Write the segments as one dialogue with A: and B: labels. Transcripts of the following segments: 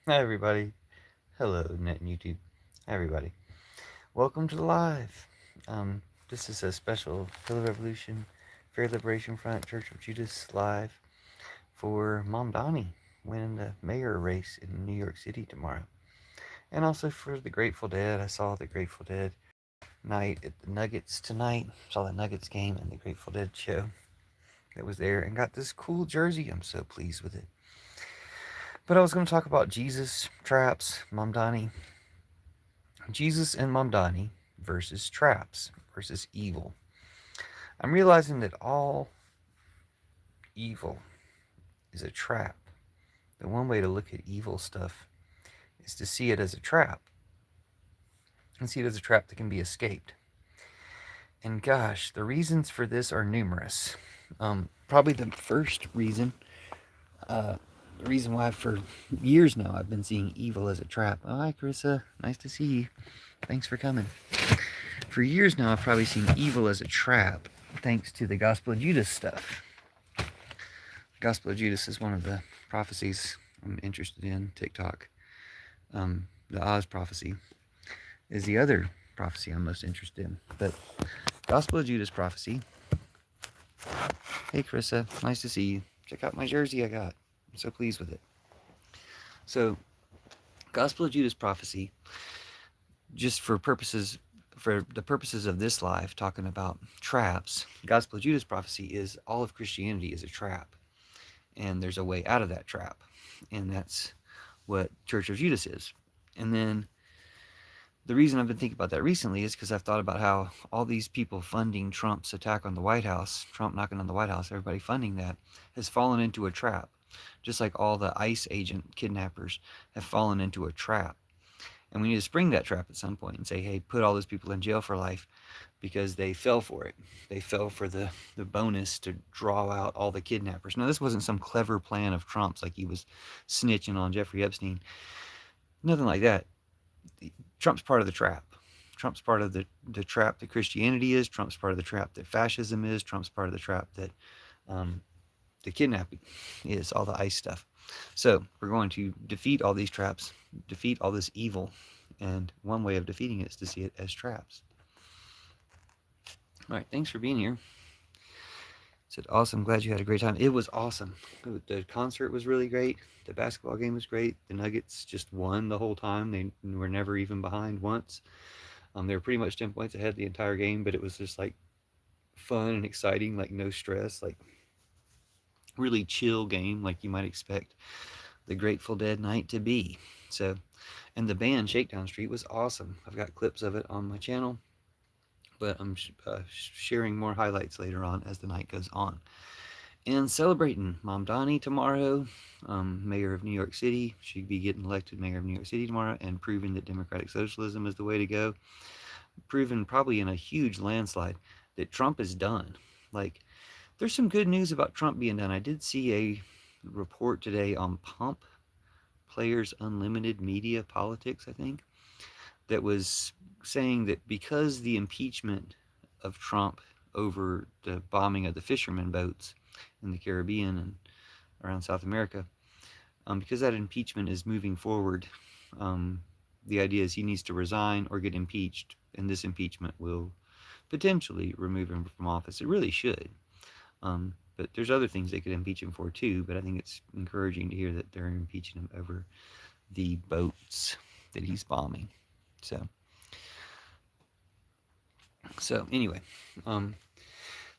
A: Hi, everybody. Hello, Net and YouTube. Hi, everybody. Welcome to the live. This is a special Hill Revolution, Fair Liberation Front, Church of Judas live for Mamdani winning the mayor race in New York City tomorrow. And also for the Grateful Dead. I saw the Grateful Dead night at the Nuggets tonight. Saw the Nuggets game and the Grateful Dead show that was there and got this cool jersey. I'm so pleased with it. But I was going to talk about Jesus, traps, Mamdani, Jesus and Mamdani versus traps versus evil. I'm realizing that all evil is a trap. The one way to look at evil stuff is to see it as a trap and see it as a trap that can be escaped. And gosh, the reasons for this are numerous. Probably the first reason, the reason why for years now I've been seeing evil as a trap. Oh, hi, Carissa. Nice to see you. Thanks for coming. For years now, I've probably seen evil as a trap thanks to the Gospel of Judas stuff. Gospel of Judas is one of the prophecies I'm interested in. TikTok. The Oz prophecy is the other prophecy I'm most interested in. But Gospel of Judas prophecy. Hey, Carissa, nice to see you. Check out my jersey I got. I'm so pleased with it. So, Gospel of Judas prophecy, just for the purposes of this live, talking about traps. Gospel of Judas prophecy is all of Christianity is a trap, and there's a way out of that trap, and that's what Church of Judas is. And then the reason I've been thinking about that recently is because I've thought about how all these people funding Trump's attack on the White House, Trump knocking on the White House, everybody funding that, has fallen into a trap. Just like all the ICE agent kidnappers have fallen into a trap. And we need to spring that trap at some point and say, hey, put all those people in jail for life because they fell for it. They fell for the bonus to draw out all the kidnappers. Now, this wasn't some clever plan of Trump's like he was snitching on Jeffrey Epstein. Nothing like that. Trump's part of the trap. Trump's part of the trap that Christianity is. Trump's part of the trap that fascism is. Trump's part of the trap that the kidnapping is, all the ICE stuff. So we're going to defeat all these traps, defeat all this evil. And one way of defeating it is to see it as traps. All right, thanks for being here. Said, awesome, glad you had a great time. It was awesome. The concert was really great. The basketball game was great. The Nuggets just won the whole time. They were never even behind once. They were pretty much 10 points ahead the entire game, but it was just like fun and exciting, like no stress, like really chill game, like you might expect the Grateful Dead night to be. So, and the band Shakedown Street was awesome. I've got clips of it on my channel, but I'm sharing more highlights later on as the night goes on. And celebrating Mamdani tomorrow, mayor of New York City. She'd be getting elected mayor of New York City tomorrow and proving that democratic socialism is the way to go. Proven probably in a huge landslide that Trump is done. Like, there's some good news about Trump being done. I did see a report today on Pump, Players Unlimited Media Politics, I think, that was saying that because the impeachment of Trump over the bombing of the fishermen boats in the Caribbean and around South America, because that impeachment is moving forward, the idea is he needs to resign or get impeached, and this impeachment will potentially remove him from office. It really should. But there's other things they could impeach him for too, but I think it's encouraging to hear that they're impeaching him over the boats that he's bombing. So, anyway, I'm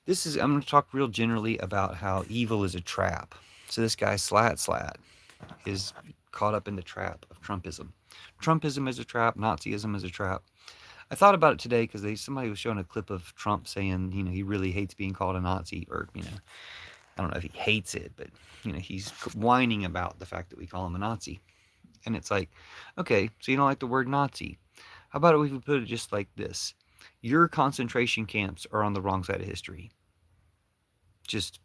A: going to talk real generally about how evil is a trap. So this guy Slat is caught up in the trap of Trumpism. Trumpism is a trap. Nazism is a trap. I thought about it today because somebody was showing a clip of Trump saying, he really hates being called a Nazi, or I don't know if he hates it, but he's whining about the fact that we call him a Nazi. And it's like, okay, so you don't like the word Nazi. How about if we put it just like this? Your concentration camps are on the wrong side of history. Just,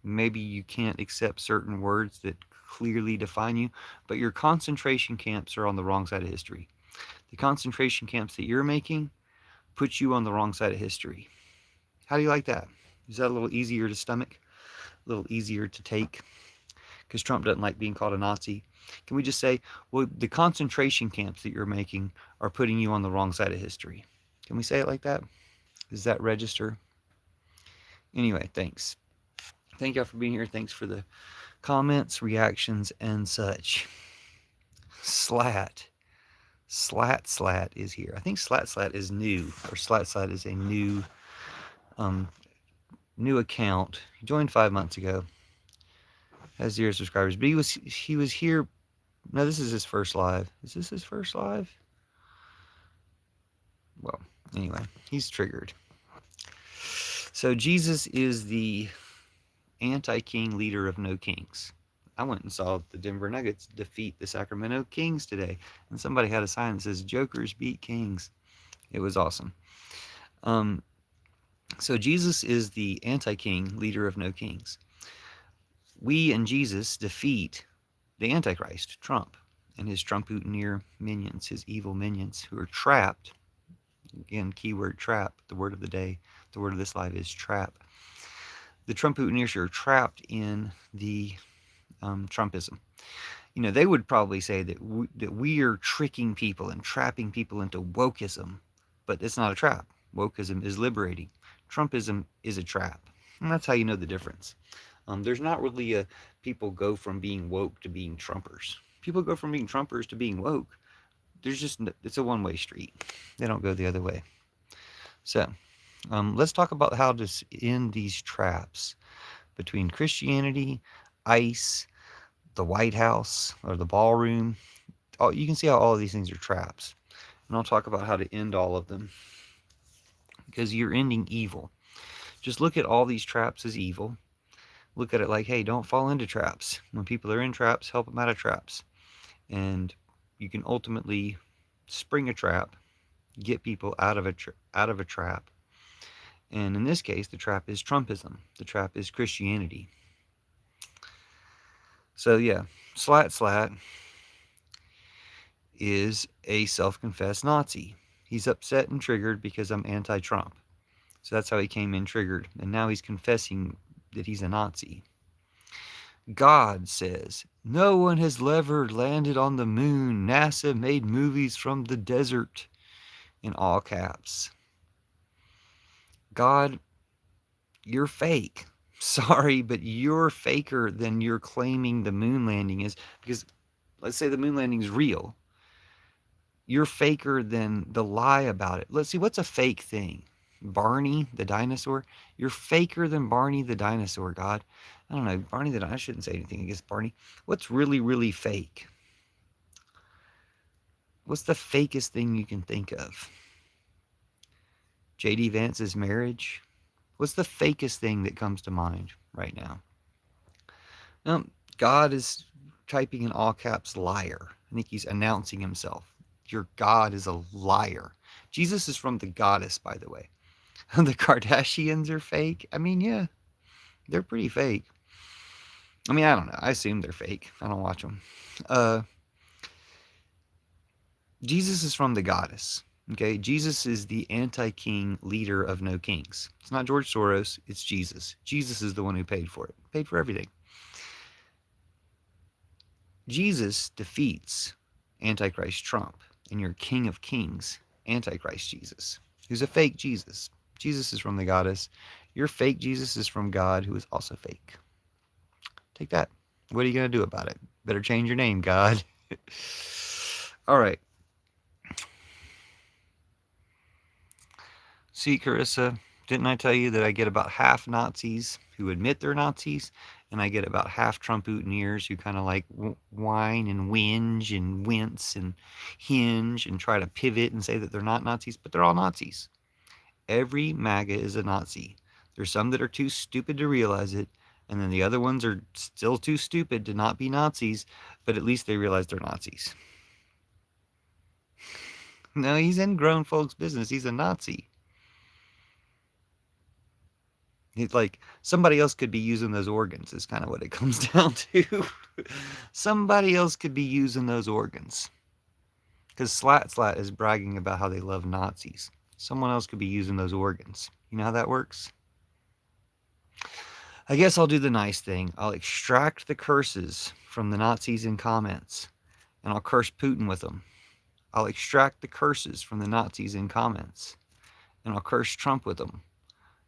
A: maybe you can't accept certain words that clearly define you, but your concentration camps are on the wrong side of history. The concentration camps that you're making put you on the wrong side of history. How do you like that? Is that a little easier to stomach? A little easier to take? because Trump doesn't like being called a Nazi. Can we just say, well, the concentration camps that you're making are putting you on the wrong side of history? Can we say it like that? Does that register? Anyway, thanks. Thank y'all for being here. Thanks for the comments, reactions, and such. Slat. Slat is here. I think Slat is new, or Slat is a new account. He joined 5 months ago. Has 0 subscribers, but he was here. No, this is his first live. Is this his first live? Well, anyway, he's triggered. So Jesus is the anti-king leader of no kings. I went and saw the Denver Nuggets defeat the Sacramento Kings today, and somebody had a sign that says "Jokers beat Kings." It was awesome. So Jesus is the anti-king leader of no kings. We and Jesus defeat the Antichrist, Trump, and his Trumputeneer minions, his evil minions, who are trapped. Again, keyword trap. The word of the day, the word of this life is trap. The Trumputeneers are trapped in the Trumpism. You know, they would probably say that we are tricking people and trapping people into wokeism, but it's not a trap. Wokeism is liberating. Trumpism is a trap. And that's how you know the difference. There's not really a people go from being woke to being Trumpers. People go from being Trumpers to being woke. There's just, it's a one-way street. They don't go the other way. So, let's talk about how to end these traps between Christianity, ICE, the White House, or the ballroom. You can see how all of these things are traps. And I'll talk about how to end all of them. Because you're ending evil. Just look at all these traps as evil. Look at it like, hey, don't fall into traps. When people are in traps, help them out of traps. And you can ultimately spring a trap, get people out of a trap. And in this case, the trap is Trumpism. The trap is Christianity. So yeah, Slat is a self-confessed Nazi. He's upset and triggered because I'm anti-Trump. So that's how he came in triggered. And now he's confessing that he's a Nazi. God says, no one has ever landed on the moon. NASA made movies from the desert. In all caps. God, you're fake. Sorry, but you're faker than you're claiming the moon landing is. Because let's say the moon landing is real. You're faker than the lie about it. Let's see, what's a fake thing? Barney the dinosaur? You're faker than Barney the dinosaur, God. I don't know, Barney the dinosaur, I shouldn't say anything against Barney. What's really, really fake? What's the fakest thing you can think of? J.D. Vance's marriage? What's the fakest thing that comes to mind right now? God is typing in all caps liar. I think he's announcing himself. Your God is a liar. Jesus is from the goddess, by the way. The Kardashians are fake. I mean, yeah, they're pretty fake. I mean, I don't know. I assume they're fake. I don't watch them. Jesus is from the goddess. Okay, Jesus is the anti-king leader of no kings. It's not George Soros, it's Jesus. Jesus is the one who paid for it, paid for everything. Jesus defeats Antichrist Trump and your King of Kings, Antichrist Jesus, who's a fake Jesus. Jesus is from the goddess. Your fake Jesus is from God, who is also fake. Take that. What are you going to do about it? Better change your name, God. All right. See, Carissa, didn't I tell you that I get about half Nazis who admit they're Nazis, and I get about half Trumputeneers who kind of like whine and whinge and wince and hinge and try to pivot and say that they're not Nazis, but they're all Nazis. Every MAGA is a Nazi. There's some that are too stupid to realize it, and then the other ones are still too stupid to not be Nazis, but at least they realize they're Nazis. No, he's in grown folks' business. He's a Nazi. It's like somebody else could be using those organs is kind of what it comes down to. Somebody else could be using those organs. Because Slat is bragging about how they love Nazis. Someone else could be using those organs. You know how that works? I guess I'll do the nice thing. I'll extract the curses from the Nazis in comments, and I'll curse Putin with them. I'll extract the curses from the Nazis in comments, and I'll curse Trump with them.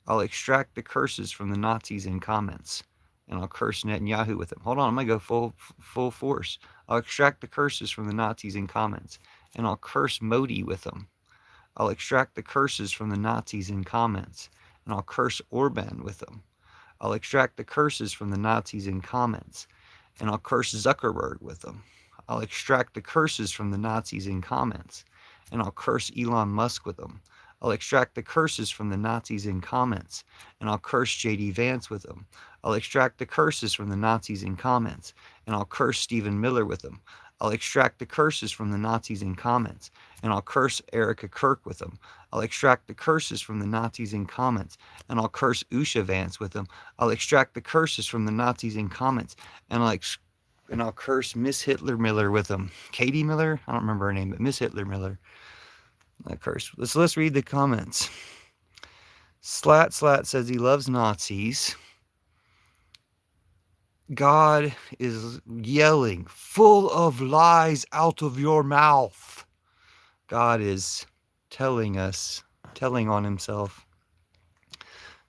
A: I'll extract the curses from the Nazis in comments, and I'll curse Netanyahu with them. Hold on, I'm gonna go full force. I'll extract the curses from the Nazis in comments, and I'll curse Modi with them. I'll extract the curses from the Nazis in comments, and I'll curse Orban with them. I'll extract the curses from the Nazis in comments, and I'll curse Zuckerberg with them. I'll extract the curses from the Nazis in comments, and I'll curse Elon Musk with them. I'll extract the curses from the Nazis in comments, and I'll curse JD Vance with them. I'll extract the curses from the Nazis in comments, and I'll curse Stephen Miller with them. I'll extract the curses from the Nazis in comments, and I'll curse Erica Kirk with them. I'll extract the curses from the Nazis in comments, and I'll curse Usha Vance with them. I'll extract the curses from the Nazis in comments, and I'll curse Miss Hitler Miller with them. Katie Miller? I don't remember her name, but Miss Hitler Miller. I curse. Let's read the comments. Slat says he loves Nazis. God is yelling, full of lies out of your mouth. God is telling on himself.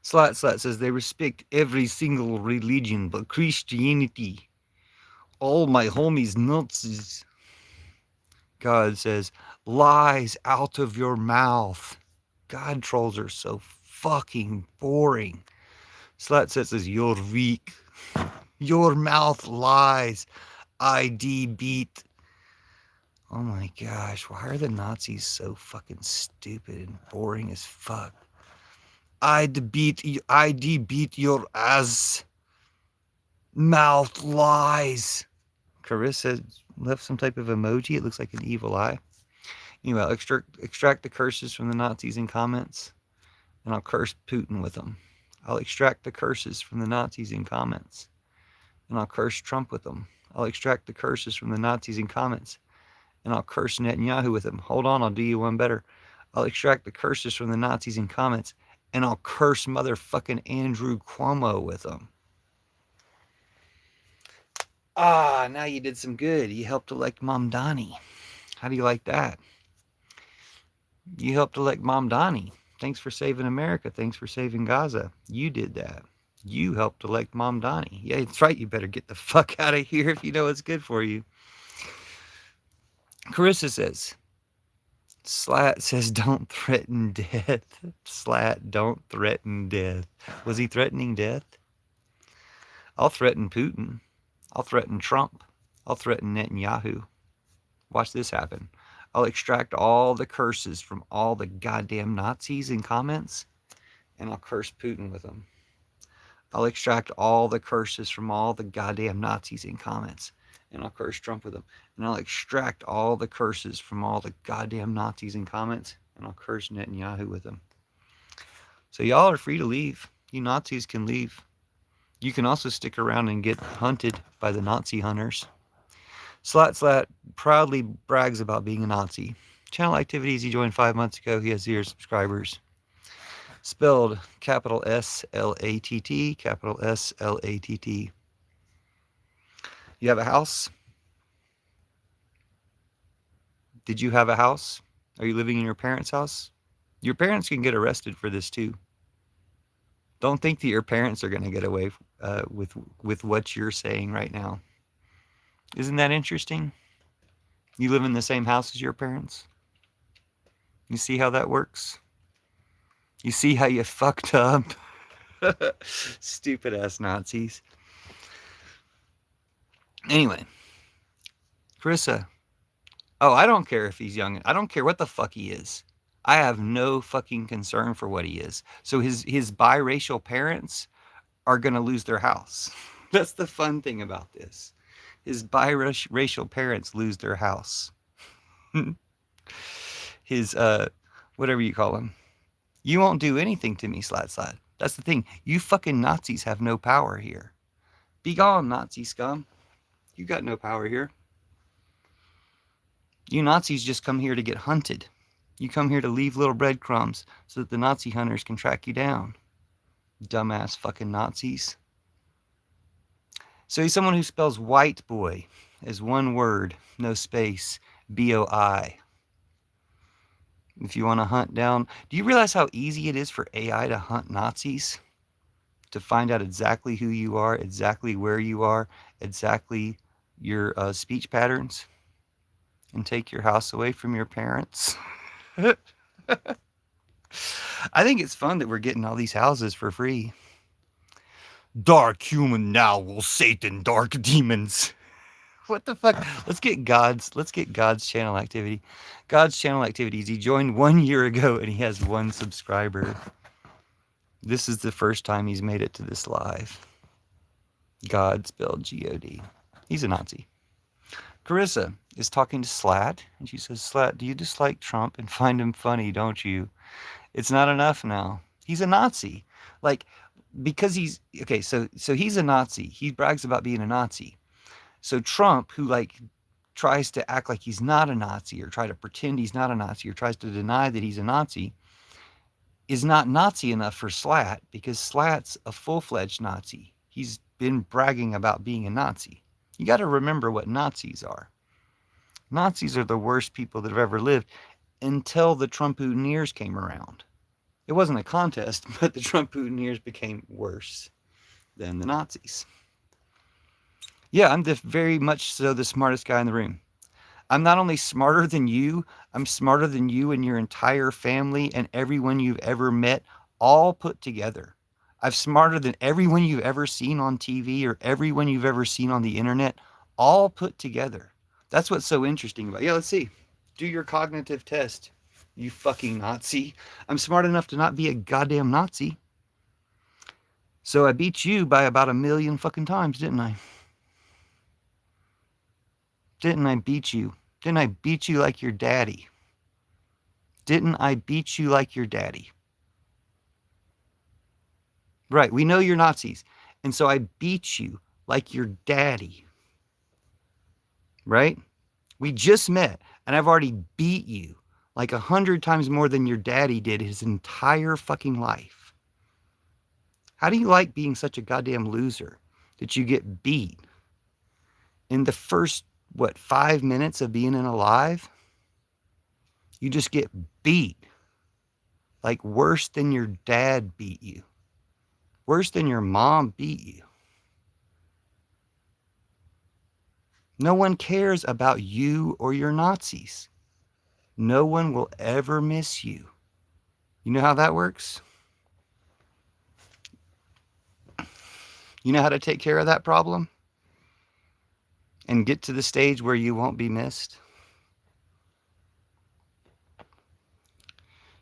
A: Slat says they respect every single religion but Christianity. All my homies Nazis. God says, lies out of your mouth. God trolls are so fucking boring. Slat says, you're weak. Your mouth lies. ID beat. Oh my gosh, why are the Nazis so fucking stupid and boring as fuck? ID beat your ass. Mouth lies. Carissa left some type of emoji. It looks like an evil eye. Anyway, I'll extract the curses from the Nazis in comments, and I'll curse Putin with them. I'll extract the curses from the Nazis in comments, and I'll curse Trump with them. I'll extract the curses from the Nazis in comments, and I'll curse Netanyahu with them. Hold on, I'll do you one better. I'll extract the curses from the Nazis in comments, and I'll curse motherfucking Andrew Cuomo with them. Now you did some good. You helped elect Mamdani. How do you like that? You helped elect Mamdani. Thanks for saving America. Thanks for saving Gaza. You did that. You helped elect Mamdani. Yeah, that's right. You better get the fuck out of here if you know what's good for you. Carissa says, Slat says, don't threaten death. Slat, don't threaten death. Was he threatening death? I'll threaten Putin. I'll threaten Trump. I'll threaten Netanyahu. Watch this happen. I'll extract all the curses from all the goddamn Nazis in comments, and I'll curse Putin with them. I'll extract all the curses from all the goddamn Nazis in comments, and I'll curse Trump with them. And I'll extract all the curses from all the goddamn Nazis in comments, and I'll curse Netanyahu with them. So y'all are free to leave. You Nazis can leave. You can also stick around and get hunted by the Nazi hunters. Slat proudly brags about being a Nazi. Channel activities, he joined 5 months ago. He has 0 subscribers. Spelled capital S-L-A-T-T, capital S-L-A-T-T. You have a house? Did you have a house? Are you living in your parents' house? Your parents can get arrested for this too. Don't think that your parents are going to get away with what you're saying right now. Isn't that interesting? You live in the same house as your parents? You see how that works? You see how you fucked up? Stupid ass Nazis. Anyway, Carissa. Oh, I don't care if he's young. I don't care what the fuck he is. I have no fucking concern for what he is. So his biracial parents are going to lose their house. That's the fun thing about this. His biracial parents lose their house. His, whatever you call him. You won't do anything to me, Slat. That's the thing. You fucking Nazis have no power here. Be gone, Nazi scum. You got no power here. You Nazis just come here to get hunted. You come here to leave little breadcrumbs so that the Nazi hunters can track you down. Dumbass fucking Nazis. So he's someone who spells white boy as one word, no space, BOI. If you want to hunt down, do you realize how easy it is for AI to hunt Nazis? To find out exactly who you are, exactly where you are, exactly your speech patterns, and take your house away from your parents? I think it's fun that we're getting all these houses for free. Dark human now will Satan dark demons. What the fuck? Let's get God's channel activity. God's channel activities. He joined 1 year ago and he has 1 subscriber. This is the first time he's made it to this live. God spelled G-O-D. He's a Nazi. Carissa is talking to Slat, and she says, Slat, do you dislike Trump and find him funny, don't you? It's not enough now. He's a Nazi. Like, because he's, okay, so he's a Nazi. He brags about being a Nazi. So Trump, who like tries to act like he's not a Nazi or try to pretend he's not a Nazi or tries to deny that he's a Nazi, is not Nazi enough for Slat because Slat's a full-fledged Nazi. He's been bragging about being a Nazi. You got to remember what Nazis are. Nazis are the worst people that have ever lived until the Trump-Putiners came around. It wasn't a contest, but the Trump-Putiners became worse than the Nazis. Yeah, I'm very much so the smartest guy in the room. I'm not only smarter than you, I'm smarter than you and your entire family and everyone you've ever met, all put together. I'm smarter than everyone you've ever seen on TV or everyone you've ever seen on the internet, all put together. That's what's so interesting about it. Yeah, let's see. Do your cognitive test, you fucking Nazi. I'm smart enough to not be a goddamn Nazi. So I beat you by about 1 million fucking times, didn't I? Didn't I beat you? Didn't I beat you like your daddy? Didn't I beat you like your daddy? Right, we know you're Nazis. And so I beat you like your daddy. Right? We just met, and I've already beat you like 100 times more than your daddy did his entire fucking life. How do you like being such a goddamn loser that you get beat in the first, 5 minutes of being in alive? You just get beat. Like worse than your dad beat you. Worse than your mom beat you. No one cares about you or your Nazis. No one will ever miss you. You know how that works? You know how to take care of that problem? And get to the stage where you won't be missed?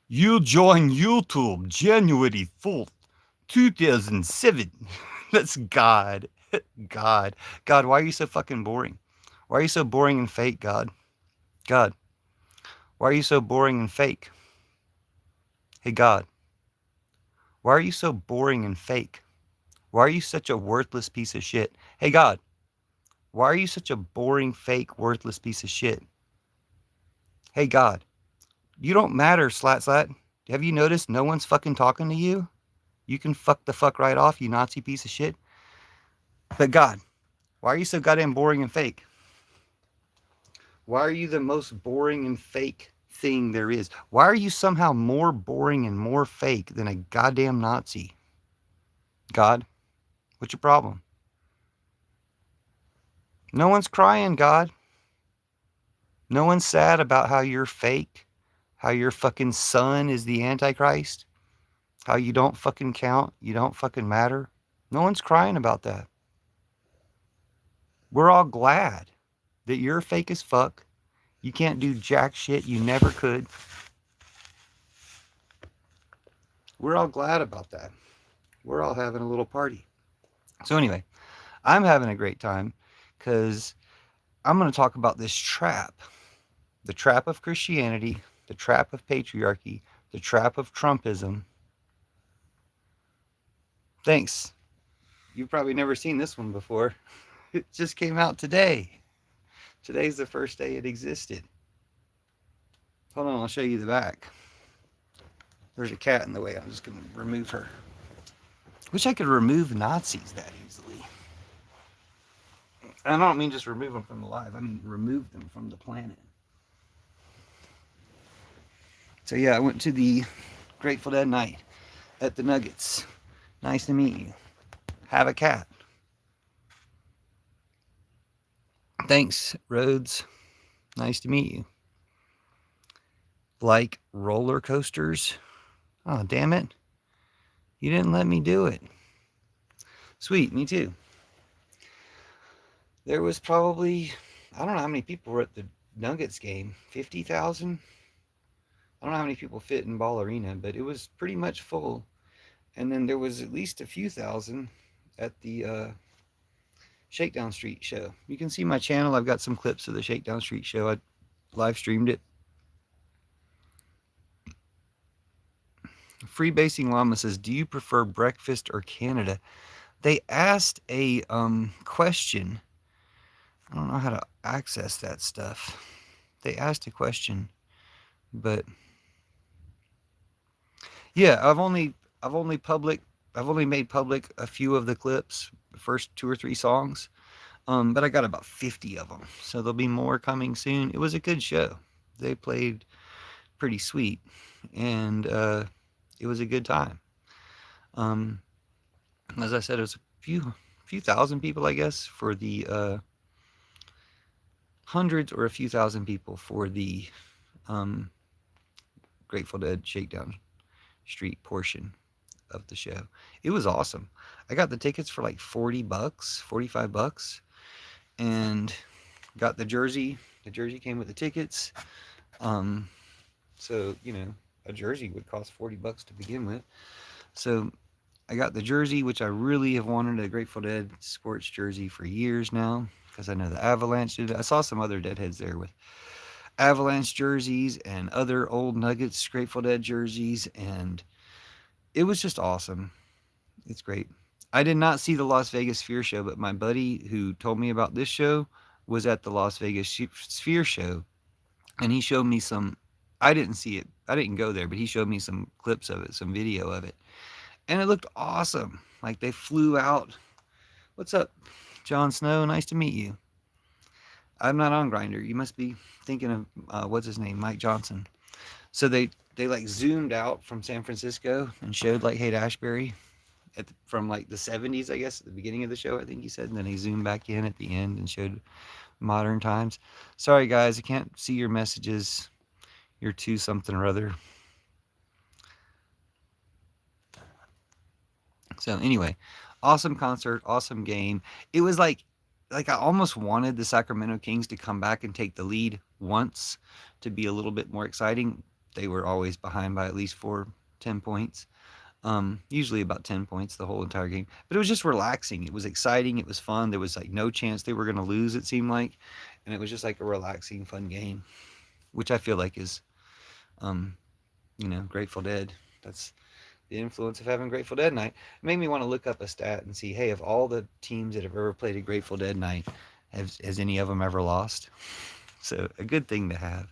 A: You join YouTube January 4th, 2007. That's God. God. God, why are you so fucking boring? Why are you so boring and fake, God? God, why are you so boring and fake? Hey, God, why are you so boring and fake? Why are you such a worthless piece of shit? Hey, God, why are you such a boring, fake, worthless piece of shit? Hey, God, you don't matter, Slat Slat. Have you noticed no one's fucking talking to you? You can fuck the fuck right off, you Nazi piece of shit. But God, why are you so goddamn boring and fake? Why are you the most boring and fake thing there is? Why are you somehow more boring and more fake than a goddamn Nazi? God, what's your problem? No one's crying, God. No one's sad about how you're fake, how your fucking son is the Antichrist, how you don't fucking count, you don't fucking matter. No one's crying about that. We're all glad that you're fake as fuck. You can't do jack shit. You never could. We're all glad about that. We're all having a little party. So anyway, I'm having a great time because I'm going to talk about this trap. The trap of Christianity, the trap of patriarchy, the trap of Trumpism. Thanks. You've probably never seen this one before. It just came out today. Today's the first day it existed. Hold on, I'll show you the back. There's a cat in the way. I'm just going to remove her. Wish I could remove Nazis that easily. And I don't mean just remove them from the live. I mean remove them from the planet. So yeah, I went to the Grateful Dead night at the Nuggets. Nice to meet you. Have a cat. Thanks, Rhodes. Nice to meet you. Like roller coasters? Oh, damn it. You didn't let me do it. Sweet, me too. There was probably, I don't know how many people were at the Nuggets game. 50,000? I don't know how many people fit in Ball Arena, but it was pretty much full. And then there was at least a few thousand at the Shakedown Street show. You can see my channel. I've got some clips of the Shakedown Street show. I live streamed it. Freebasing Llama says, do you prefer breakfast or Canada? They asked a question. I don't know how to access that stuff. They asked a question, but yeah, I've only made public a few of the clips, the first 2 or 3 songs. But I got about 50 of them, so there'll be more coming soon. It was a good show. They played pretty sweet, and it was a good time. As I said, it was a few thousand people, I guess, for the hundreds or a few thousand people for the Grateful Dead Shakedown Street portion of the show. It was awesome. I got the tickets for like $40, $45, and got the jersey. The jersey came with the tickets. So, you know, a jersey would cost $40 to begin with. So I got the jersey, which I really have wanted a Grateful Dead sports jersey for years now, because I know the Avalanche did it. I saw some other Deadheads there with Avalanche jerseys and other old Nuggets Grateful Dead jerseys, and it was just awesome. It's great. I did not see the Las Vegas Sphere show, but my buddy who told me about this show was at the Las Vegas Sphere show, and he showed me some. I didn't see it. I didn't go there, but he showed me some clips of it, some video of it, and it looked awesome. Like they flew out. What's up, Jon Snow? Nice to meet you. I'm not on Grinder. You must be thinking of what's his name, Mike Johnson. So they like zoomed out from San Francisco and showed like Haight Ashbury from like the 70s, I guess, at the beginning of the show, I think he said, and then he zoomed back in at the end and showed modern times. Sorry guys, I can't see your messages. You're two something or other. So anyway, awesome concert, awesome game. It was like I almost wanted the Sacramento Kings to come back and take the lead once to be a little bit more exciting. They were always behind by at least 10 points. Usually about 10 points the whole entire game. But it was just relaxing. It was exciting. It was fun. There was like no chance they were going to lose, it seemed like. And it was just like a relaxing, fun game, which I feel like is, you know, Grateful Dead. That's the influence of having Grateful Dead night. It made me want to look up a stat and see, hey, of all the teams that have ever played a Grateful Dead night, has any of them ever lost? So a good thing to have.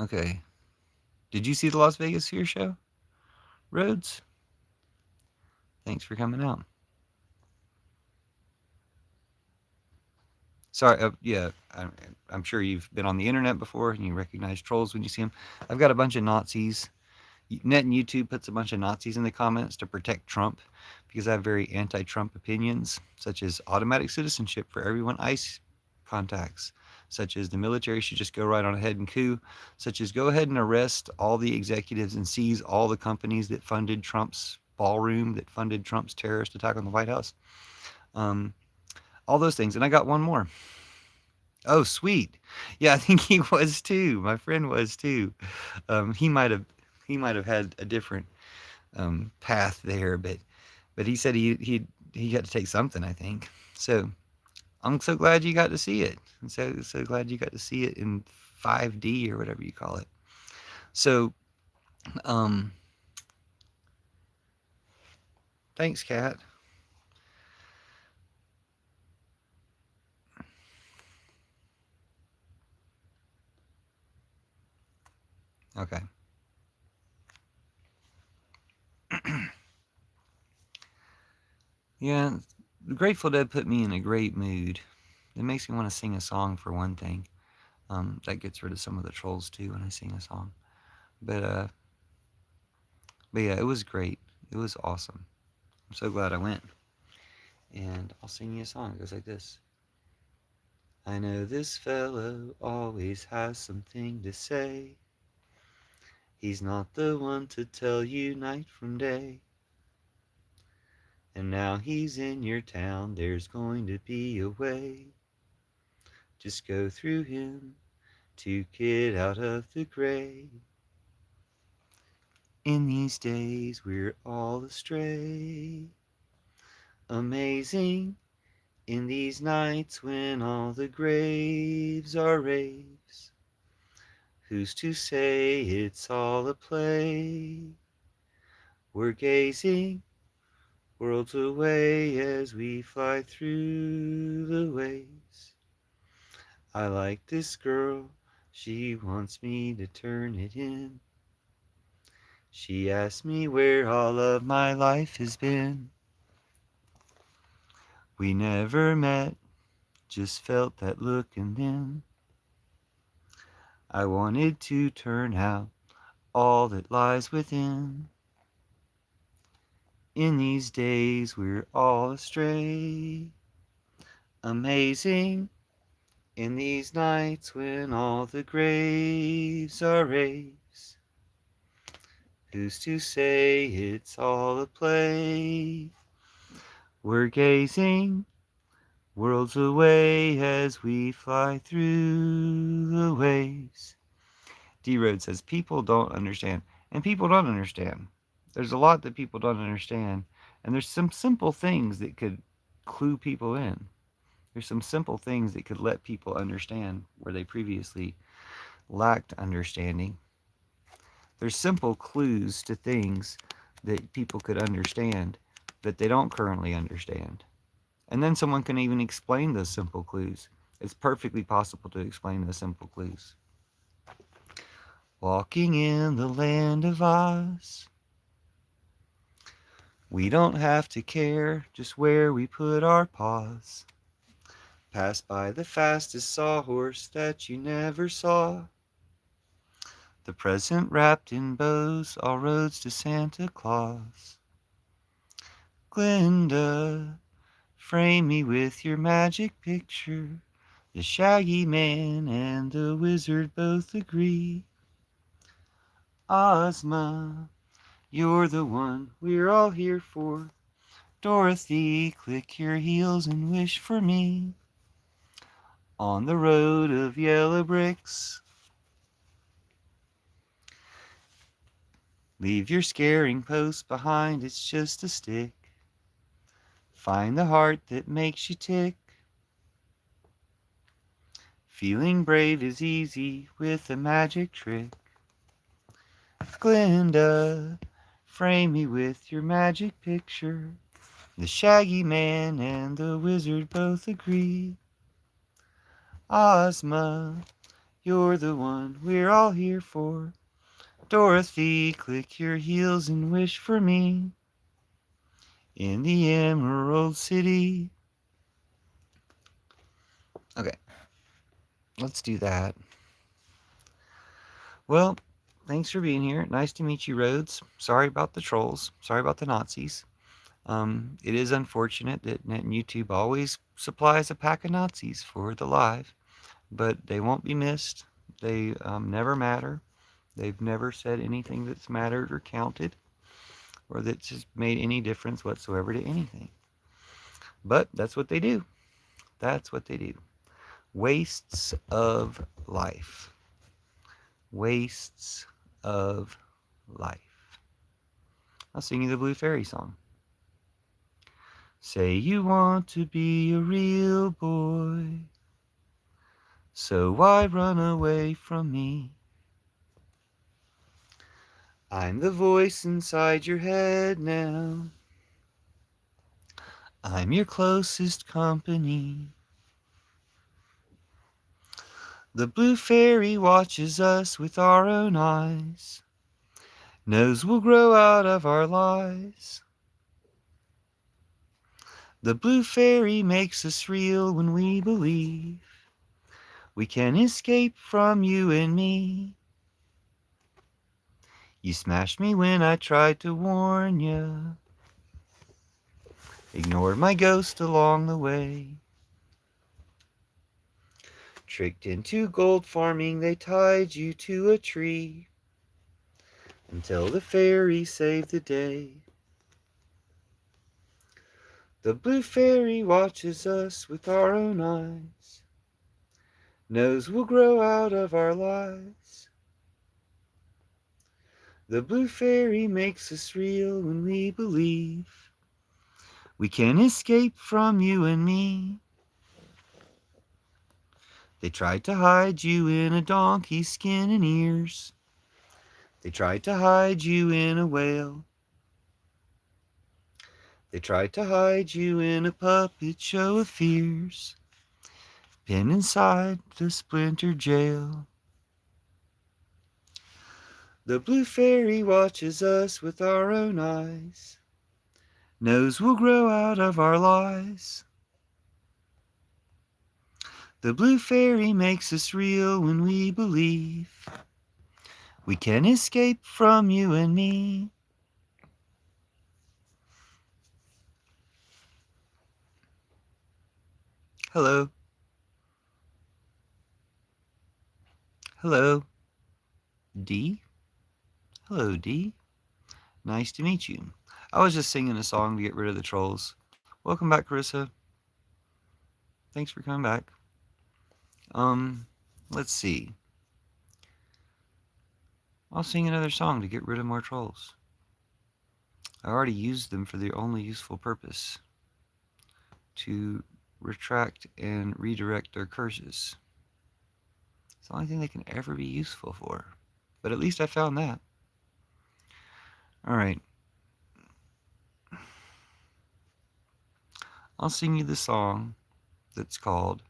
A: Okay. Did you see the Las Vegas Sphere show, Rhodes? Thanks for coming out. Sorry, yeah, I'm sure you've been on the internet before and you recognize trolls when you see them. I've got a bunch of Nazis. Net and YouTube puts a bunch of Nazis in the comments to protect Trump because I have very anti-Trump opinions, such as automatic citizenship for everyone ICE contacts, such as the military should just go right on ahead and coup, such as go ahead and arrest all the executives and seize all the companies that funded Trump's ballroom, that funded Trump's terrorist attack on the White House. All those things. And I got one more. Oh, sweet. Yeah, I think he was too. My friend was too. He might have had a different path there, but he said he had to take something, I think. So I'm so glad you got to see it. I'm so glad you got to see it in 5D or whatever you call it. So thanks, Kat. Okay. Yeah, the Grateful Dead put me in a great mood. It makes me want to sing a song for one thing. That gets rid of some of the trolls too when I sing a song. But uh, but yeah, it was great. It was awesome. I'm so glad I went. And I'll sing you a song. It goes like this. I know this fellow always has something to say. He's not the one to tell you night from day. And now he's in your town, there's going to be a way. Just go through him to get out of the gray. In these days we're all astray. Amazing, in these nights when all the graves are raves. Who's to say it's all a play? We're gazing worlds away as we fly through the waves. I like this girl, she wants me to turn it in. She asked me where all of my life has been. We never met, just felt that look and then I wanted to turn out all that lies within. In these days we're all astray. Amazing, in these nights when all the graves are raves. Who's to say it's all a play? We're gazing worlds away as we fly through the waves. D. Road says people don't understand. And people don't understand. There's a lot that people don't understand. And there's some simple things that could clue people in. There's some simple things that could let people understand where they previously lacked understanding. There's simple clues to things that people could understand that they don't currently understand. And then someone can even explain those simple clues. It's perfectly possible to explain those simple clues. Walking in the land of Oz. We don't have to care just where we put our paws. Pass by the fastest sawhorse that you never saw. The present wrapped in bows, all roads to Santa Claus. Glinda, frame me with your magic picture. The Shaggy Man and the Wizard both agree. Ozma, you're the one we're all here for. Dorothy, click your heels and wish for me. On the road of yellow bricks, leave your scaring post behind, it's just a stick. Find the heart that makes you tick. Feeling brave is easy with a magic trick. Glinda, frame me with your magic picture. The Shaggy Man and the Wizard both agree. Ozma, you're the one we're all here for. Dorothy, click your heels and wish for me. In the Emerald City. Okay, let's do that. Well, thanks for being here. Nice to meet you, Rhodes. Sorry about the trolls. Sorry about the Nazis. It is unfortunate that Net and YouTube always supplies a pack of Nazis for the live, but they won't be missed. They never matter. They've never said anything that's mattered or counted or that's just made any difference whatsoever to anything. But that's what they do. That's what they do. Wastes of life. Wastes of life. I'll sing you the Blue Fairy song. Say you want to be a real boy, so why run away from me? I'm the voice inside your head now. I'm your closest company. The blue fairy watches us with our own eyes, knows we'll grow out of our lies. The blue fairy makes us real when we believe we can escape from you and me. You smashed me when I tried to warn you, ignored my ghost along the way. Tricked into gold farming, they tied you to a tree until the fairy saved the day. The blue fairy watches us with our own eyes, knows we'll grow out of our lies. The blue fairy makes us real when we believe we can escape from you and me. They tried to hide you in a donkey's skin and ears. They tried to hide you in a whale. They tried to hide you in a puppet show of fears, pinned inside the splintered jail. The blue fairy watches us with our own eyes, knows we'll grow out of our lies. The blue fairy makes us real when we believe we can escape from you and me. Hello. Hello. D? Hello, D. Nice to meet you. I was just singing a song to get rid of the trolls. Welcome back, Carissa. Thanks for coming back. Let's see. I'll sing another song to get rid of more trolls. I already used them for their only useful purpose, to retract and redirect their curses. It's the only thing they can ever be useful for. But at least I found that. Alright. I'll sing you the song that's called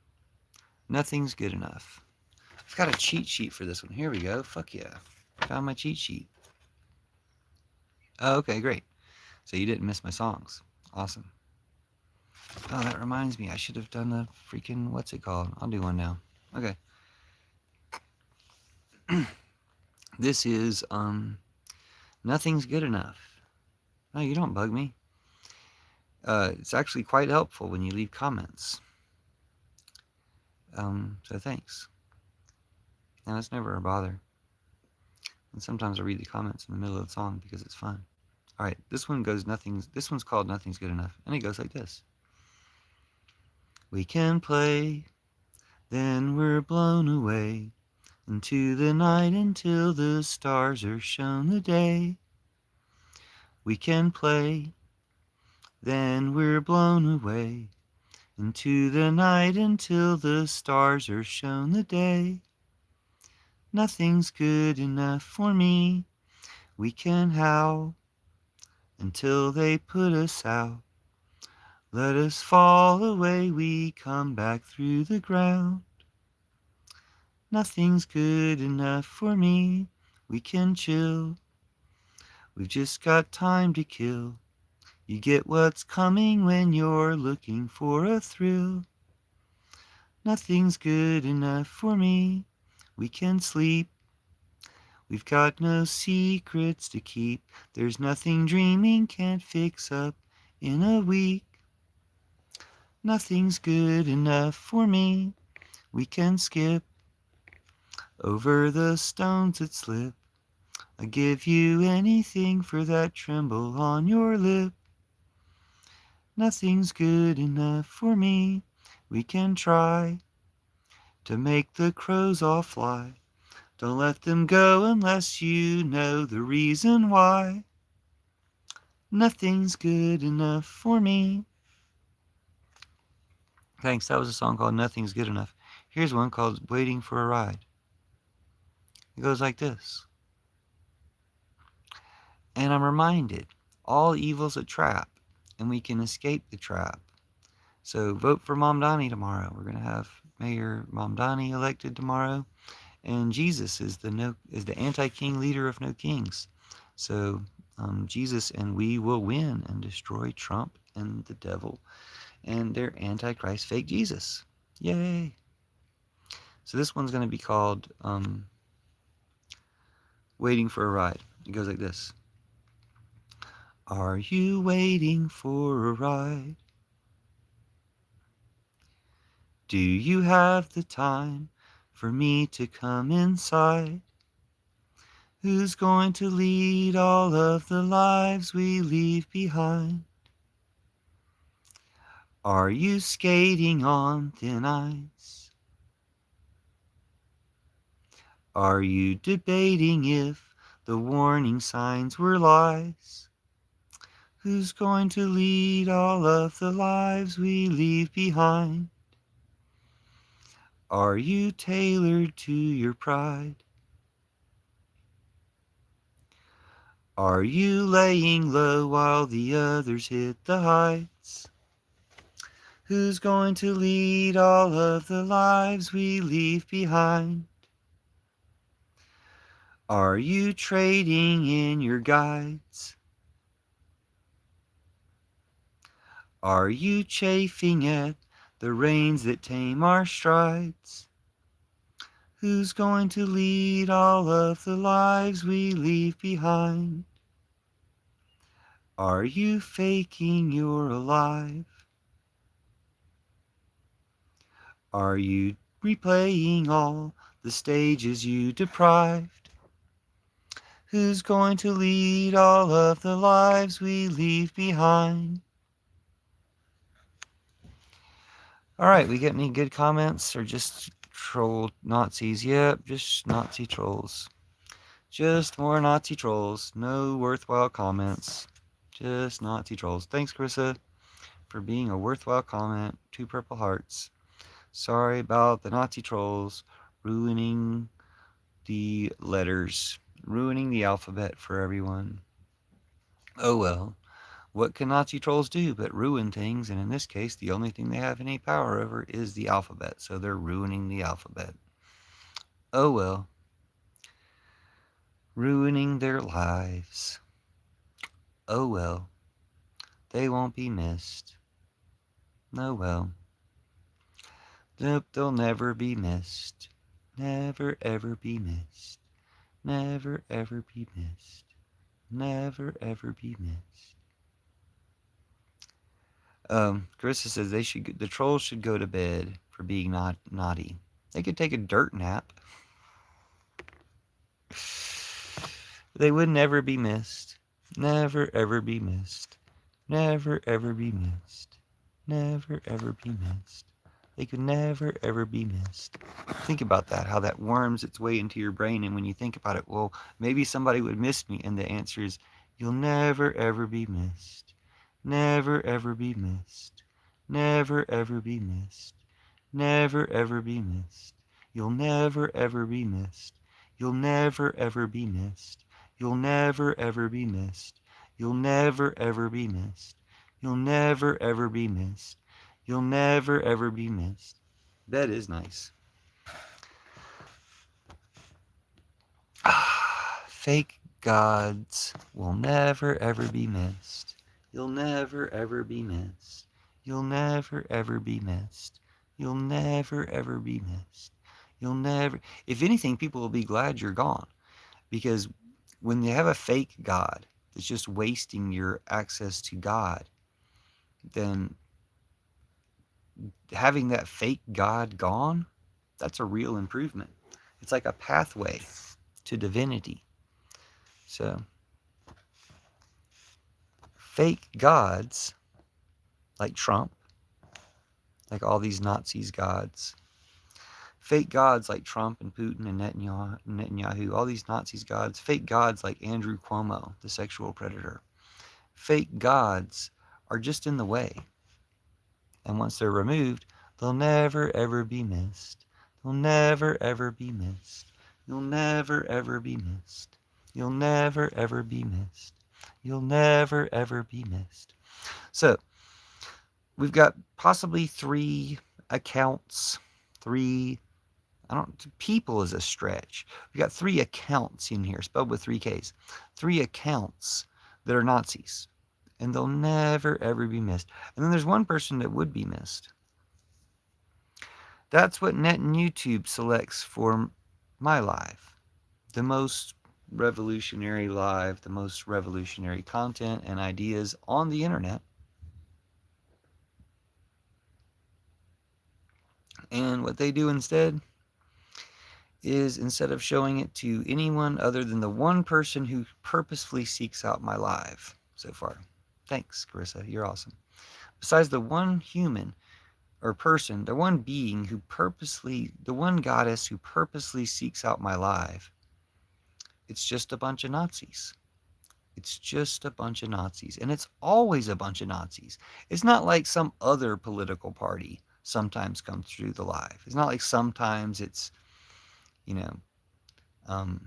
A: Nothing's Good Enough. I've got a cheat sheet for this one. Here we go. Fuck yeah. Found my cheat sheet. Oh, okay, great. So you didn't miss my songs. Awesome. Oh, that reminds me. I should have done the freaking, what's it called? I'll do one now. Okay. This is, Nothing's Good Enough. No, you don't bug me. It's actually quite helpful when you leave comments. So thanks. And it's never a bother. And sometimes I read the comments in the middle of the song because it's fun. Alright, this one's called Nothing's Good Enough. And it goes like this. We can play, then we're blown away into the night until the stars are shown the day. We can play, then we're blown away into the night until the stars are shown the day. Nothing's good enough for me. We can howl until they put us out. Let us fall away, we come back through the ground. Nothing's good enough for me. We can chill. We've just got time to kill. You get what's coming when you're looking for a thrill. Nothing's good enough for me. We can sleep. We've got no secrets to keep. There's nothing dreaming can't fix up in a week. Nothing's good enough for me. We can skip over the stones that slip. I give you anything for that tremble on your lip. Nothing's good enough for me. We can try to make the crows all fly. Don't let them go unless you know the reason why. Nothing's good enough for me. Thanks, that was a song called Nothing's Good Enough. Here's one called Waiting for a Ride. It goes like this. And I'm reminded, all evil's a trap, and we can escape the trap. So vote for Mamdani tomorrow. We're going to have Mayor Mamdani elected tomorrow. And Jesus is the anti-king leader of no kings. So Jesus, and we will win and destroy Trump and the devil and their Antichrist fake Jesus. Yay! So this one's going to be called Waiting for a Ride. It goes like this. Are you waiting for a ride? Do you have the time for me to come inside? Who's going to lead all of the lives we leave behind? Are you skating on thin ice? Are you debating if the warning signs were lies? Who's going to lead all of the lives we leave behind? Are you tailored to your pride? Are you laying low while the others hit the heights? Who's going to lead all of the lives we leave behind? Are you trading in your guides? Are you chafing at the reins that tame our strides? Who's going to lead all of the lives we leave behind? Are you faking you're alive? Are you replaying all the stages you deprived? Who's going to lead all of the lives we leave behind? All right, we get any good comments or just troll Nazis? Yep, just Nazi trolls. Just more Nazi trolls. No worthwhile comments. Just Nazi trolls. Thanks, Carissa, for being a worthwhile comment. 2 purple hearts. Sorry about the Nazi trolls ruining the letters, ruining the alphabet for everyone. Oh well. What can Nazi trolls do but ruin things? And in this case, the only thing they have any power over is the alphabet. So they're ruining the alphabet. Oh well. Ruining their lives. Oh well. They won't be missed. Oh well. Nope, they'll never be missed. Never ever be missed. Never ever be missed. Never ever be missed. Carissa says the trolls should go to bed for being naughty. They could take a dirt nap. They would never be missed. Never ever be missed. Never ever be missed. Never ever be missed. They could never ever be missed. Think about that, how that worms its way into your brain, and when you think about it, well, maybe somebody would miss me, and the answer is, you'll never ever be missed. Never ever be missed. Never ever be missed. Never ever be missed. You'll never ever be missed. You'll never ever be missed. You'll never ever be missed. You'll never ever be missed. You'll never ever be missed. You'll never ever be missed. That is nice. Fake gods will never ever be missed. You'll never ever be missed. You'll never ever be missed. You'll never ever be missed. You'll never. If anything, people will be glad you're gone. Because when you have a fake God that's just wasting your access to God, then having that fake God gone, that's a real improvement. It's like a pathway to divinity. So, fake gods like Trump, like all these Nazis gods, fake gods like Trump and Putin and Netanyahu, all these Nazis gods, fake gods like Andrew Cuomo, the sexual predator. Fake gods are just in the way. And once they're removed, they'll never ever be missed. They'll never ever be missed. You'll never ever be missed. You'll never ever be missed. You'll never ever be missed. So, we've got possibly 3 accounts, 3, people is a stretch. We've got 3 accounts in here, spelled with 3 Ks. 3 accounts that are Nazis. And they'll never, ever be missed. And then there's one person that would be missed. That's what Net and YouTube selects for my live. The most revolutionary live, the most revolutionary content and ideas on the internet. And what they do instead is, instead of showing it to anyone other than the one person who purposefully seeks out my live so far. Thanks, Carissa. You're awesome. Besides the one human or person, the one being who purposely, the one goddess who purposely seeks out my live, it's just a bunch of Nazis. It's just a bunch of Nazis. And it's always a bunch of Nazis. It's not like some other political party sometimes comes through the live. It's not like sometimes it's, you know,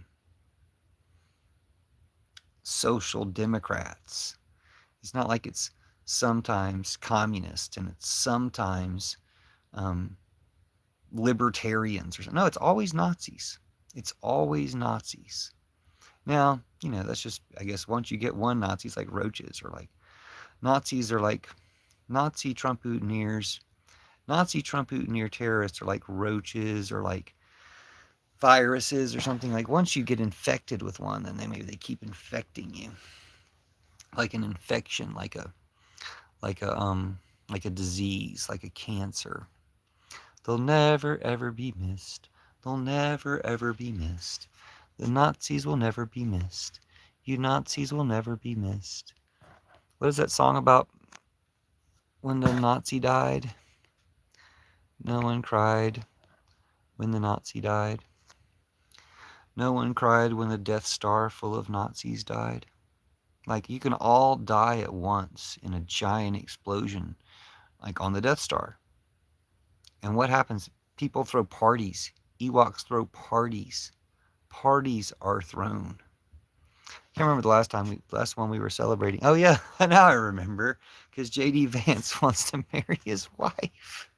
A: social democrats. It's not like it's sometimes communist and it's sometimes libertarians or something. No, it's always Nazis. It's always Nazis. Now, that's just, I guess, once you get one Nazi, it's like roaches, or like Nazis are like Nazi Trump-Hooteniers. Nazi Trump-Hooteneer terrorists are like roaches or like viruses or something. Like once you get infected with one, then maybe they keep infecting you. Like an infection, like a disease, like a cancer. They'll never ever be missed. They'll never ever be missed. The Nazis will never be missed. You Nazis will never be missed. What is that song about when the Nazi died? No one cried when the Nazi died. No one cried when the Death Star full of Nazis died. Like, you can all die at once in a giant explosion, like on the Death Star. And what happens? People throw parties. Ewoks throw parties. Parties are thrown. I can't remember the last one we were celebrating. Oh yeah, now I remember, because J.D. Vance wants to marry his wife.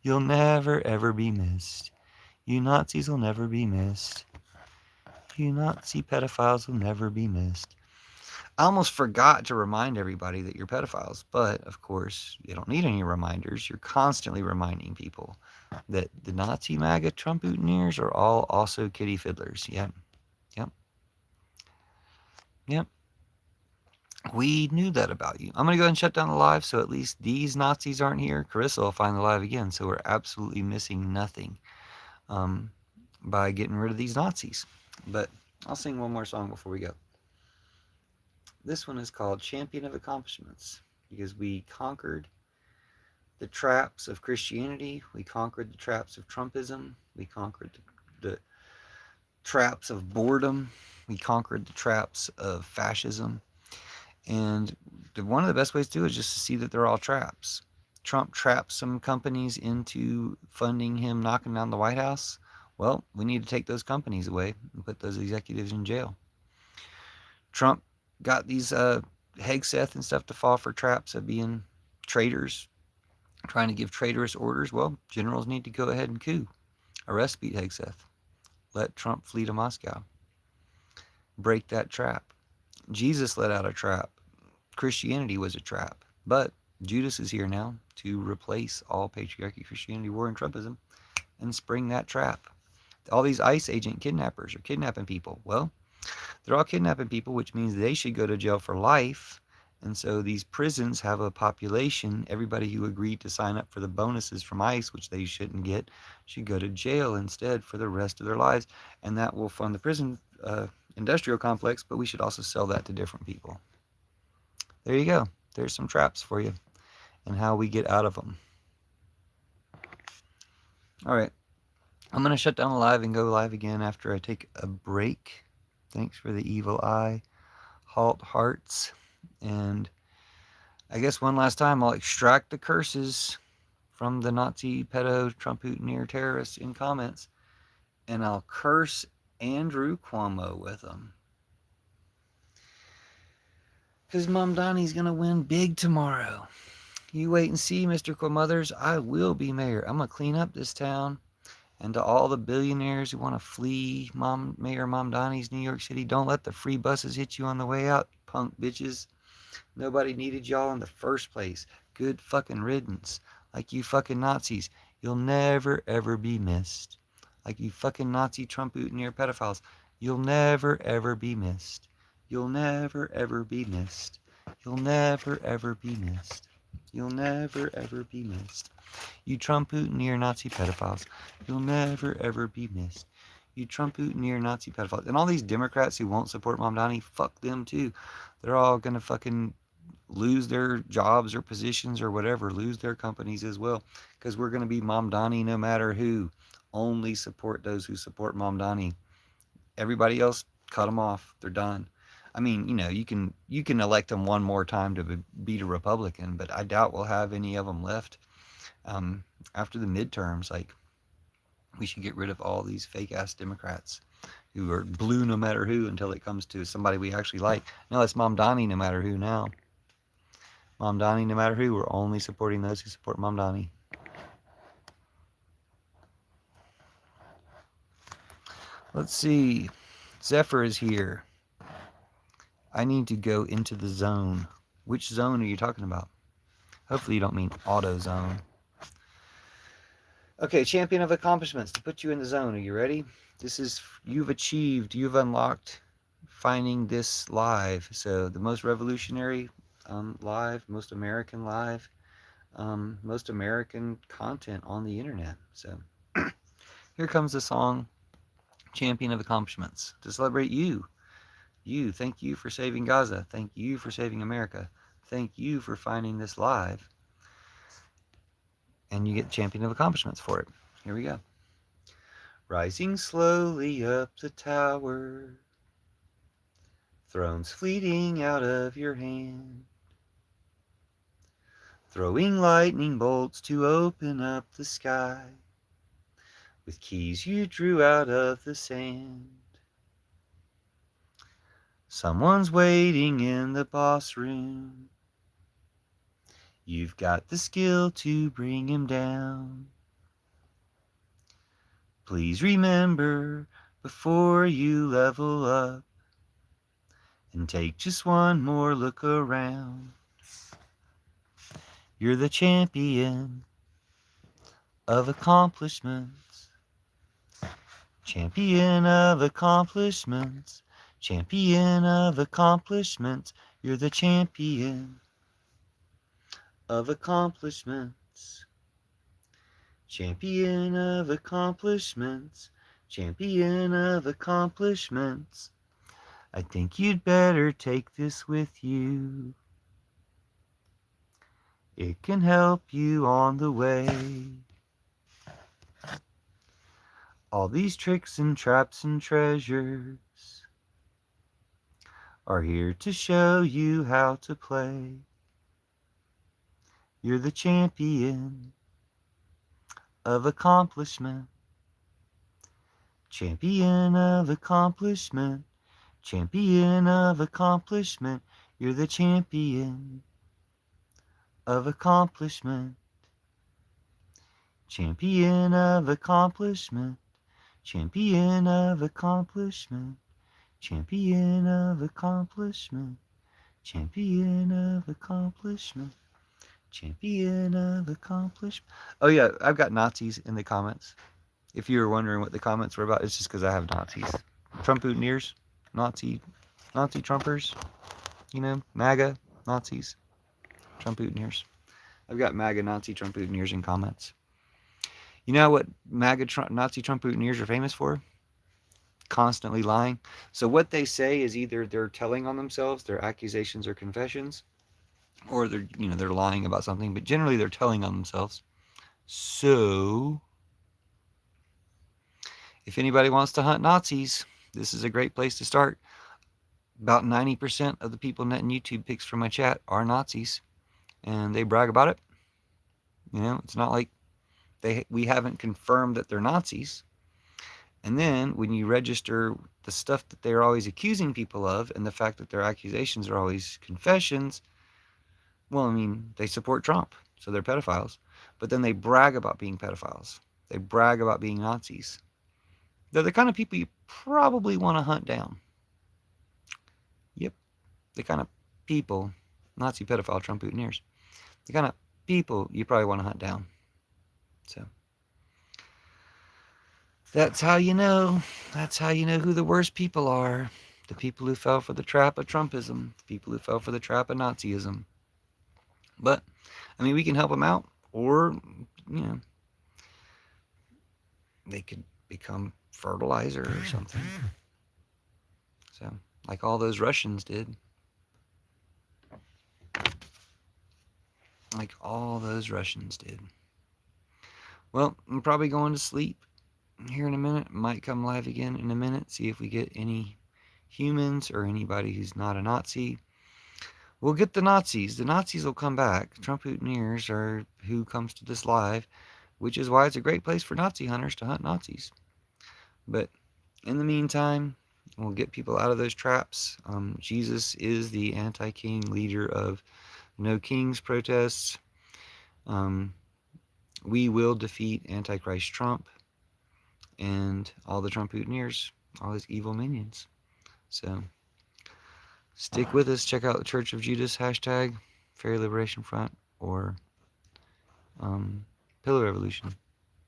A: You'll never ever be missed. You Nazis will never be missed. You Nazi pedophiles will never be missed. I almost forgot to remind everybody that you're pedophiles, but of course you don't need any reminders. You're constantly reminding people that the Nazi MAGA Trump-Hooteneers are all also kitty fiddlers. Yep. We knew that about you. I'm going to go ahead and shut down the live so at least these Nazis aren't here. Carissa will find the live again, so we're absolutely missing nothing by getting rid of these Nazis. But I'll sing one more song before we go. This one is called Champion of Accomplishments, because we conquered the traps of Christianity. We conquered the traps of Trumpism. We conquered the traps of boredom. We conquered the traps of fascism. And one of the best ways to do it is just to see that they're all traps. Trump trapped some companies into funding him knocking down the White House. Well, we need to take those companies away and put those executives in jail. Trump got these Hegseth and stuff to fall for traps of being traitors, trying to give traitorous orders. Well, generals need to go ahead and coup. Arrest Pete Hegseth. Let Trump flee to Moscow. Break that trap. Jesus let out a trap. Christianity was a trap. But Judas is here now to replace all patriarchy, Christianity, war, and Trumpism and spring that trap. All these ICE agent kidnappers are kidnapping people. Well, they're all kidnapping people, which means they should go to jail for life. And so these prisons have a population. Everybody who agreed to sign up for the bonuses from ICE, which they shouldn't get, should go to jail instead for the rest of their lives. And that will fund the prison industrial complex, but we should also sell that to different people. There you go. There's some traps for you and how we get out of them. All right. I'm going to shut down the live and go live again after I take a break. Thanks for the evil eye. Halt hearts. And I guess one last time I'll extract the curses from the Nazi pedo Trump-Hooteneer terrorists in comments, and I'll curse Andrew Cuomo with them. Because Mamdani's going to win big tomorrow. You wait and see, Mr. Quamothers. I will be mayor. I'm going to clean up this town. And to all the billionaires who want to flee Mayor Mamdani's New York City, don't let the free buses hit you on the way out. punk bitches. Nobody needed y'all in the first place. Good fucking riddance. Like you fucking Nazis. You'll never ever be missed. Like you fucking Nazi Trump Trumputinir pedophiles. You'll never ever be missed. You'll never ever be missed. You'll never ever be missed. You'll never ever be missed. You Trump Trumputinir Nazi pedophiles. You'll never ever be missed. You Trump Trumputinir Nazi pedophiles. And all these Democrats who won't support Mamdani, fuck them too. They're all gonna fucking lose their jobs or positions or whatever, lose their companies as well, because we're going to be Mamdani no matter who. Only support those who support Mamdani. Everybody else, cut them off. They're done. I mean, you can elect them one more time to beat a Republican, but I doubt we'll have any of them left after the midterms. Like, we should get rid of all these fake ass Democrats who are blue no matter who until it comes to somebody we actually like. No, it's Mamdani no matter who now. Mamdani, no matter who, we're only supporting those who support Mamdani. Let's see. Zephyr is here. I need to go into the zone. Which zone are you talking about? Hopefully you don't mean AutoZone. Okay, champion of accomplishments. To put you in the zone, are you ready? This is, you've unlocked finding this live. So the most revolutionary live, most American live, most American content on the internet. So here comes the song, Champion of Accomplishments, to celebrate you. You, thank you for saving Gaza. Thank you for saving America. Thank you for finding this live. And you get Champion of Accomplishments for it. Here we go. Rising slowly up the tower, thrones fleeting out of your hand, throwing lightning bolts to open up the sky, with keys you drew out of the sand. Someone's waiting in the boss room. You've got the skill to bring him down. Please remember before you level up, and take just one more look around. You're the champion of accomplishments. Champion of accomplishments. Champion of accomplishments. You're the champion of accomplishments. Champion of accomplishments. Champion of accomplishments. I think you'd better take this with you. It can help you on the way. All these tricks and traps and treasures are here to show you how to play. You're the champion of accomplishment. Champion of accomplishment. Champion of accomplishment. You're the champion of accomplishment. Champion of accomplishment. Champion of accomplishment. Champion of accomplishment. Champion of accomplishment. Champion of accomplishment. Oh yeah, I've got Nazis in the comments. If you were wondering what the comments were about, it's just because I have Nazis. Trump-Utineers, Nazi Trumpers, MAGA Nazis, Trump-Utineers. I've got MAGA Nazi Trump-Utineers in comments. You know what MAGA Nazi Trump-Utineers are famous for? Constantly lying. So what they say is either they're telling on themselves, their accusations or confessions, or they're lying about something, but generally they're telling on themselves. So if anybody wants to hunt Nazis, this is a great place to start. About 90% of the people netting YouTube pics from my chat are Nazis, and they brag about it. It's not like we haven't confirmed that they're Nazis. And then when you register the stuff that they're always accusing people of, and the fact that their accusations are always confessions, well, they support Trump, so they're pedophiles. But then they brag about being pedophiles. They brag about being Nazis. They're the kind of people you probably want to hunt down. Yep. the kind of people, Nazi pedophile Trump boutonnieres, the kind of people you probably want to hunt down. So that's how you know. That's how you know who the worst people are. The people who fell for the trap of Trumpism. The people who fell for the trap of Nazism. But, I mean, we can help them out. Or, you know, they could become fertilizer or something. So, like all those Russians did. Like all those Russians did. Well, I'm probably going to sleep here in a minute. Might come live again in a minute. See if we get any humans or anybody who's not a Nazi. We'll get the Nazis. The Nazis will come back. Trump boutonnieres are who comes to this live, which is why it's a great place for Nazi hunters to hunt Nazis. But in the meantime, we'll get people out of those traps. Jesus is the anti-king leader of No Kings protests. We will defeat Antichrist Trump and all the Trump boutonnieres, all his evil minions. So stick with us. Check out the Church of Judas hashtag, Fairy Liberation Front, or Pillow Revolution.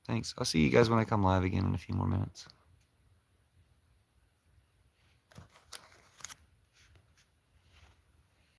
A: Thanks. I'll see you guys when I come live again in a few more minutes.